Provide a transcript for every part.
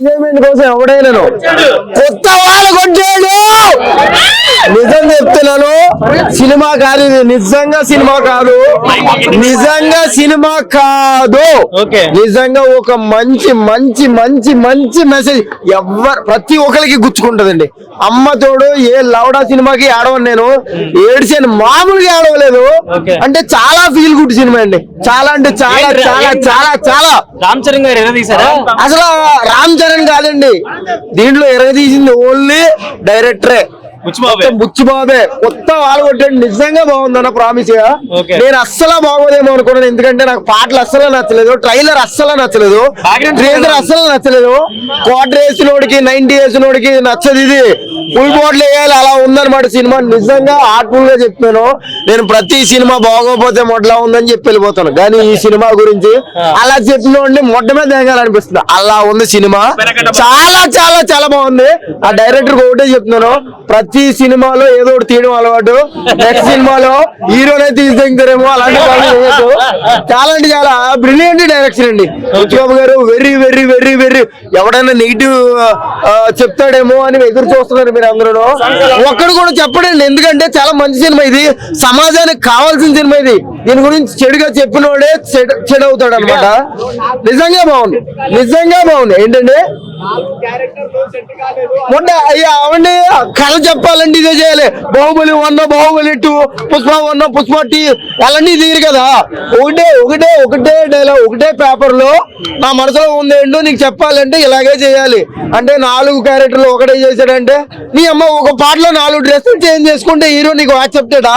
Enjoyment కోసం ఎవడైనా కొత్త వాళ్ళు కొట్టాడు. నిజం చెప్తున్నాను, సినిమా కాదు ఇది, నిజంగా సినిమా కాదు, నిజంగా సినిమా కాదు, నిజంగా ఒక మంచి మంచి మంచి మంచి మెసేజ్ ప్రతి ఒక్కరికి గుచ్చుకుంటదండి. అమ్మ తోడు ఏ లవడా సినిమాకి ఏడవను, నేను ఏడ్చాను, మామూలుగా ఏడవలేదు. అంటే చాలా ఫీల్ గుడ్ సినిమా అండి, చాలా అంటే చాలా చాలా చాలా చాలా. రామ్ చరణ్ గారు ఎరగదీశారా? అసలు రామ్ చరణ్ కాదండి దీంట్లో ఎరగదీసింది, ఓన్లీ డైరెక్టరే బుచ్చిబాబే. కొత్త వాళ్ళు కొట్టాడు, నిజంగా బాగుందన్న ప్రామిస్ గా. నేను అస్సలు బాగోదేమో అనుకున్నాను, ఎందుకంటే నాకు పాటలు అస్సలు నచ్చలేదు, ట్రైలర్ అస్సలు నచ్చలేదు, ట్రైలర్ అస్సలు నచ్చలేదు. క్వార్టర్ వేసినోడికి 90 వేసినోడికి నచ్చదు, ఇది ఫుల్ బాటిల్ వేయాలి అలా ఉందన్నమాట సినిమా. నిజంగా హార్ట్ఫుల్ గా చెప్తాను, నేను ప్రతి సినిమా బాగోపోతే మొదలా ఉందని చెప్పి వెళ్ళిపోతాను, కానీ ఈ సినిమా గురించి అలా చెప్పినోడిని మొట్ట మీద దిగాలనిపిస్తుంది, అలా ఉంది సినిమా. చాలా చాలా చాలా బాగుంది. ఆ డైరెక్టర్ ఒకటే చెప్తున్నాను, ప్రతి సినిమాలో ఏదో ఒకటి తీయడం అలవాటు, నెక్స్ట్ సినిమాలో హీరోనే తీసేస్తారేమో అలాంటి చాలా అంటే చాలా బ్రిలియంట్ డైరెక్షన్ అండి బుచ్చిబాబు గారు. Very very very very. ఎవడైనా నెగిటివ్ చెప్తాడేమో అని ఎదురు చూస్తున్నారు మీరు అందరూ, ఒక్కడు కూడా చెప్పడండి, ఎందుకంటే చాలా మంచి సినిమా ఇది, సమాజానికి కావాల్సిన సినిమా ఇది. దీని గురించి చెడుగా చెప్పినోడే చెడు అవుతాడు అనమాట. నిజంగా బాగుంది, నిజంగా బాగుంది. ఏంటంటే మొన్న అయ్యా అవండి కథ చెప్పాలంటే ఇదే చేయాలి. బాహుబలి 1, బాహుబలి 2, పుష్ప 1, పుష్ప 2 అలాంటి తీరు కదా. ఒకటే ఒకటే ఒకటే డైలాగ్, ఒకటే పేపర్ లో నా మనసులో ఉంది ఏంటో నీకు చెప్పాలంటే ఇలాగే చేయాలి. అంటే 4 క్యారెక్టర్లు ఒకటే చేశాడంటే నీ అమ్మ ఒక పాటలో 4 డ్రెస్సులు చేంజ్ చేసుకుంటే హీరో నీకు యాక్సెప్టెడా?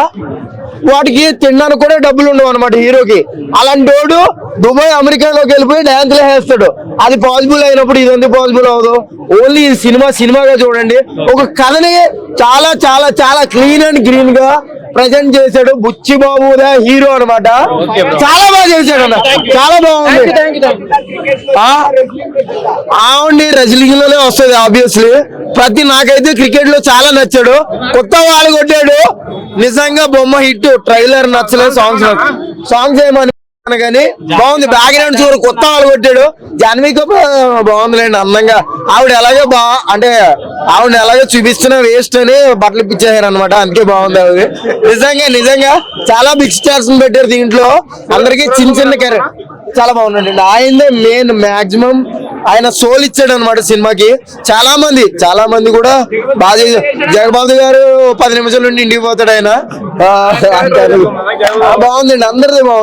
వాటికి తినడానికి కూడా డబ్బులు ఉండవు అనమాట హీరోకి. అలాంటి వాడు దుబాయ్ అమెరికాలోకి వెళ్ళిపోయి డ్యాన్స్లే వేస్తాడు. అది పాసిబుల్ అయినప్పుడు ఇదంతా పాసిబుల్ అవ్వదు. ఓన్లీ ఈ సినిమా సినిమాగా చూడండి. ఒక కథని చాలా చాలా చాలా క్లీన్ అండ్ గ్రీన్ గా ప్రజెంట్ చేశాడు. బుచ్చిబాబు హీరో అనమాట, చాలా బాగా చేశాడు అన్న, చాలా బాగుంది. అవునండి రెజ్లింగ్ లోనే వస్తుంది ఆబ్వియస్లీ. నాకైతే క్రికెట్ లో చాలా నచ్చాడు. కొత్త వాళ్ళు కొట్టాడు, నిజంగా బొమ్మ హిట్. ట్రైలర్ నచ్చలేదు, సాంగ్స్ ఏమని కానీ బాగుంది. బ్యాక్గ్రౌండ్ చూడు, కొత్త వాళ్ళు కొట్టాడు. జాన్వీ కపూర్ బాగుందిలేండి, అందంగా. ఆవిడ ఎలాగో ఆవిడ ఎలాగో చూపిస్తున్నా వేస్ట్ అని బట్టలు పిచ్చేసారు అనమాట, అందుకే బాగుంది ఆవిడ. నిజంగా నిజంగా చాలా బిగ్ స్టార్స్ పెట్టారు దీంట్లో, అందరికి చిన్న చిన్న క్యారెక్టర్ చాలా బాగుందండి. ఆయనదే మెయిన్ మాక్సిమం, ఆయన సోల్ ఇచ్చాడు అనమాట సినిమాకి. చాలా మంది కూడా బాగా. జగబాబు గారు 10 నిమిషాల నుండి ఇంటికి పోతాడు ఆయన. బాగుందండి, అందరిది బాగుంది.